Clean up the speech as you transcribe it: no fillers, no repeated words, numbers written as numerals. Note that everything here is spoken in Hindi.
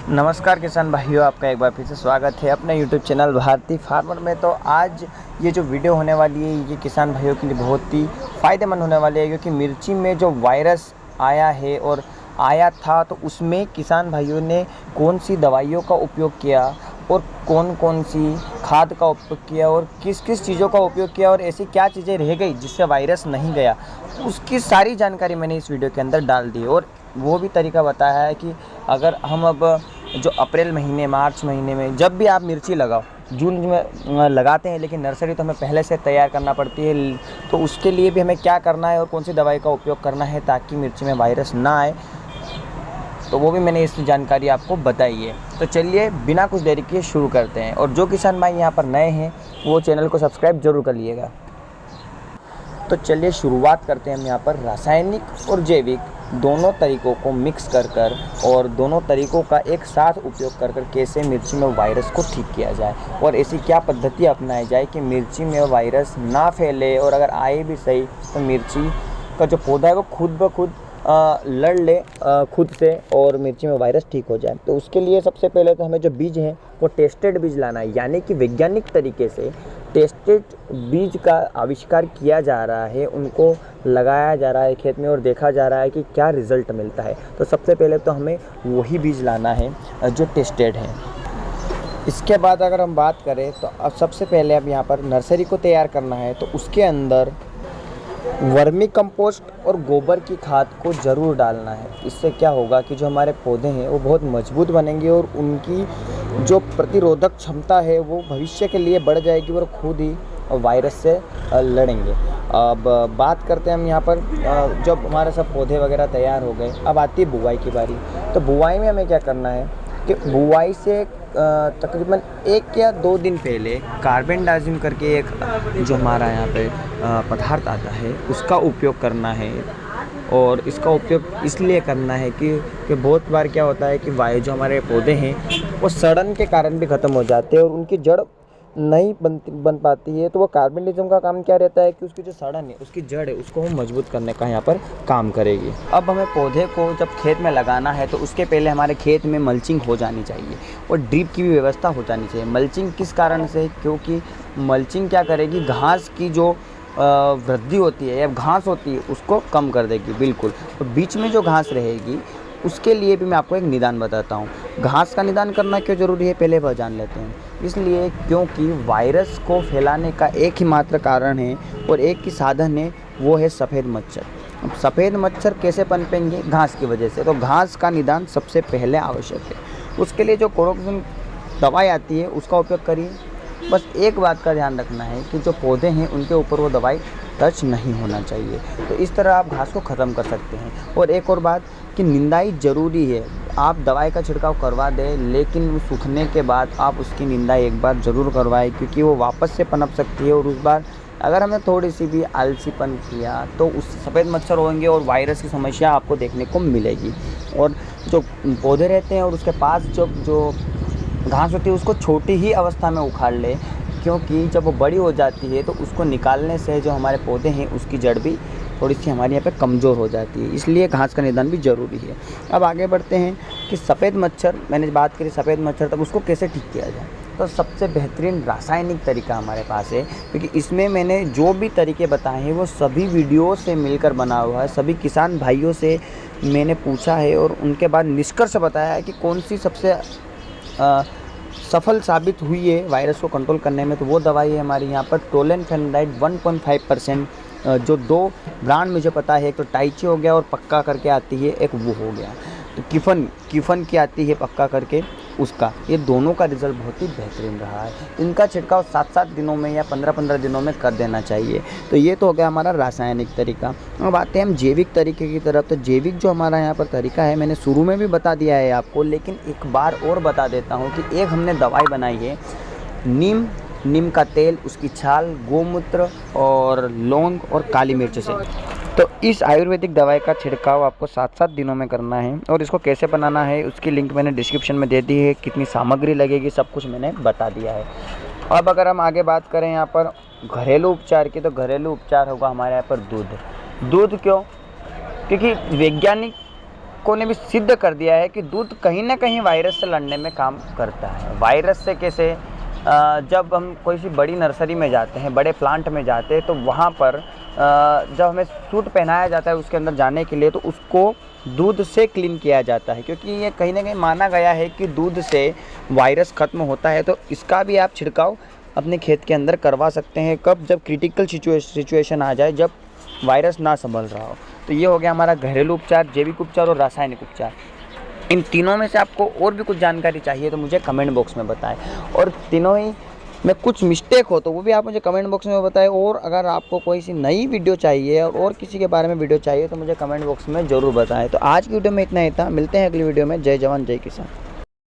नमस्कार किसान भाइयों, आपका एक बार फिर से स्वागत है अपने YouTube चैनल भारती फार्मर में। तो आज ये जो वीडियो होने वाली है ये किसान भाइयों के लिए बहुत ही फ़ायदेमंद होने वाली है, क्योंकि मिर्ची में जो वायरस आया है और आया था तो उसमें किसान भाइयों ने कौन सी दवाइयों का उपयोग किया और कौन कौन सी खाद का उपयोग किया और किस किस चीज़ों का उपयोग किया और ऐसी क्या चीज़ें रह गई जिससे वायरस नहीं गया, उसकी सारी जानकारी मैंने इस वीडियो के अंदर डाल दी। और वो भी तरीका बताया है कि अगर हम अब जो अप्रैल महीने मार्च महीने में जब भी आप मिर्ची लगाओ, जून में लगाते हैं लेकिन नर्सरी तो हमें पहले से तैयार करना पड़ती है, तो उसके लिए भी हमें क्या करना है और कौन सी दवाई का उपयोग करना है ताकि मिर्ची में वायरस ना आए, तो वो भी मैंने इस जानकारी आपको बताई है। तो चलिए बिना कुछ देरी किए शुरू करते हैं। और जो किसान भाई यहाँ पर नए हैं वो चैनल को सब्सक्राइब जरूर कर लीजिएगा। तो चलिए शुरुआत करते हैं हम यहाँ पर रासायनिक और जैविक दोनों तरीक़ों को मिक्स कर और दोनों तरीक़ों का एक साथ उपयोग कर कैसे मिर्ची में वायरस को ठीक किया जाए और ऐसी क्या पद्धति अपनाई जाए कि मिर्ची में वायरस ना फैले, और अगर आए भी सही तो मिर्ची का जो पौधा है वो खुद ब खुद लड़ ले खुद से और मिर्ची में वायरस ठीक हो जाए। तो उसके लिए सबसे पहले तो हमें जो बीज हैं वो टेस्टेड बीज लाना है, यानी कि वैज्ञानिक तरीके से टेस्टेड बीज का आविष्कार किया जा रहा है, उनको लगाया जा रहा है खेत में और देखा जा रहा है कि क्या रिज़ल्ट मिलता है। तो सबसे पहले तो हमें वही बीज लाना है जो टेस्टेड है। इसके बाद अगर हम बात करें तो अब सबसे पहले अब यहाँ पर नर्सरी को तैयार करना है, तो उसके अंदर वर्मी कंपोस्ट और गोबर की खाद को ज़रूर डालना है। इससे क्या होगा कि जो हमारे पौधे हैं वो बहुत मजबूत बनेंगे और उनकी जो प्रतिरोधक क्षमता है वो भविष्य के लिए बढ़ जाएगी और खुद ही वायरस से लड़ेंगे। अब बात करते हैं हम यहाँ पर जब हमारे सब पौधे वगैरह तैयार हो गए, अब आती है बुआई की बारी। तो बुआई में हमें क्या करना है कि बुआई से तकरीबन 1 या 2 दिन पहले कार्बेंडाजिम करके एक जो हमारा यहाँ पे पदार्थ आता है उसका उपयोग करना है। और इसका उपयोग इसलिए करना है कि बहुत बार क्या होता है कि जो हमारे पौधे हैं वो सड़न के कारण भी ख़त्म हो जाते हैं और उनकी जड़ नहीं बन पाती है। तो वो कार्बेंडाजिम का काम क्या रहता है कि उसकी जो सड़न है उसकी जड़ है उसको हम मजबूत करने का यहाँ पर काम करेगी। अब हमें पौधे को जब खेत में लगाना है तो उसके पहले हमारे खेत में मल्चिंग हो जानी चाहिए और ड्रिप की भी व्यवस्था हो जानी चाहिए। मल्चिंग किस कारण से, क्योंकि मल्चिंग क्या करेगी, घास की जो वृद्धि होती है या घास होती है उसको कम कर देगी बिल्कुल। तो बीच में जो घास रहेगी उसके लिए भी मैं आपको एक निदान बताता हूँ। घास का निदान करना क्यों ज़रूरी है पहले वह जान लेते हैं। इसलिए क्योंकि वायरस को फैलाने का एक ही मात्र कारण है और एक ही साधन है, वो है सफ़ेद मच्छर। अब सफ़ेद मच्छर कैसे पनपेंगे? घास की वजह से। तो घास का निदान सबसे पहले आवश्यक है। उसके लिए जो क्लोरोक्विन दवाई आती है उसका उपयोग करिए। बस एक बात का ध्यान रखना है कि जो पौधे हैं उनके ऊपर वो दवाई टच नहीं होना चाहिए। तो इस तरह आप घास को ख़त्म कर सकते हैं। और एक और बात कि निंदाई ज़रूरी है। आप दवाई का छिड़काव करवा दें लेकिन सूखने के बाद आप उसकी निंदाई एक बार ज़रूर करवाएं, क्योंकि वो वापस से पनप सकती है और उस बार अगर हमने थोड़ी सी भी आलसीपन किया तो उससे सफ़ेद मच्छर होंगे और वायरस की समस्या आपको देखने को मिलेगी। और जो पौधे रहते हैं और उसके पास जो घास होती है उसको छोटी ही अवस्था में उखाड़ ले, क्योंकि जब वो बड़ी हो जाती है तो उसको निकालने से जो हमारे पौधे हैं उसकी जड़ भी थोड़ी सी हमारे यहाँ पे कमज़ोर हो जाती है। इसलिए घास का निदान भी ज़रूरी है। अब आगे बढ़ते हैं कि सफ़ेद मच्छर, मैंने बात करी सफ़ेद मच्छर, तब उसको कैसे ठीक किया जाए। तो सबसे बेहतरीन रासायनिक तरीका हमारे पास है, क्योंकि इसमें मैंने जो भी तरीके बताए हैं वो सभी वीडियो से मिलकर बना हुआ है। सभी किसान भाइयों से मैंने पूछा है और उनके बाद निष्कर्ष बताया है कि कौन सी सबसे सफल साबित हुई है वायरस को कंट्रोल करने में। तो वो दवाई है हमारी यहाँ पर टोलेनफेनाइड 1.5%। जो 2 ब्रांड मुझे पता है, एक तो टाइची हो गया और पक्का करके आती है, एक वो हो गया तो किफन की आती है पक्का करके, उसका। ये दोनों का रिज़ल्ट बहुत ही बेहतरीन रहा है। इनका छिड़काव 7-7 दिनों में या 15-15 दिनों में कर देना चाहिए। तो ये तो हो गया हमारा रासायनिक तरीका। अब आते हैं हम जैविक तरीके की तरफ। तो जैविक जो हमारा यहाँ पर तरीका है मैंने शुरू में भी बता दिया है आपको, लेकिन एक बार और बता देता हूँ कि एक हमने दवाई बनाई है नीम का तेल, उसकी छाल, गोमूत्र और लौंग और काली मिर्च से। तो इस आयुर्वेदिक दवाई का छिड़काव आपको 7-7 दिनों में करना है। और इसको कैसे बनाना है उसकी लिंक मैंने डिस्क्रिप्शन में दे दी है, कितनी सामग्री लगेगी सब कुछ मैंने बता दिया है। अब अगर हम आगे बात करें यहाँ पर घरेलू उपचार की, तो घरेलू उपचार होगा हमारे यहाँ पर दूध। क्यों? क्योंकि वैज्ञानिक वैज्ञानिकों ने भी सिद्ध कर दिया है कि दूध कहीं ना कहीं वायरस से लड़ने में काम करता है। वायरस से कैसे? जब हम कोई सी बड़ी नर्सरी में जाते हैं, बड़े प्लांट में जाते हैं, तो वहाँ पर जब हमें सूट पहनाया जाता है उसके अंदर जाने के लिए, तो उसको दूध से क्लीन किया जाता है, क्योंकि ये कहीं ना कहीं माना गया है कि दूध से वायरस ख़त्म होता है। तो इसका भी आप छिड़काव अपने खेत के अंदर करवा सकते हैं। कब? जब क्रिटिकल सिचुएशन आ जाए, जब वायरस ना संभल रहा हो। तो ये हो गया हमारा घरेलू उपचार, जैविक उपचार और रासायनिक उपचार। इन तीनों में से आपको और भी कुछ जानकारी चाहिए तो मुझे कमेंट बॉक्स में बताएं, और तीनों ही में कुछ मिस्टेक हो तो वो भी आप मुझे कमेंट बॉक्स में बताएं। और अगर आपको कोई सी नई वीडियो चाहिए और किसी के बारे में वीडियो चाहिए तो मुझे कमेंट बॉक्स में ज़रूर बताएं। तो आज की वीडियो में इतना ही था, मिलते हैं अगली वीडियो में। जय जवान जय किसान।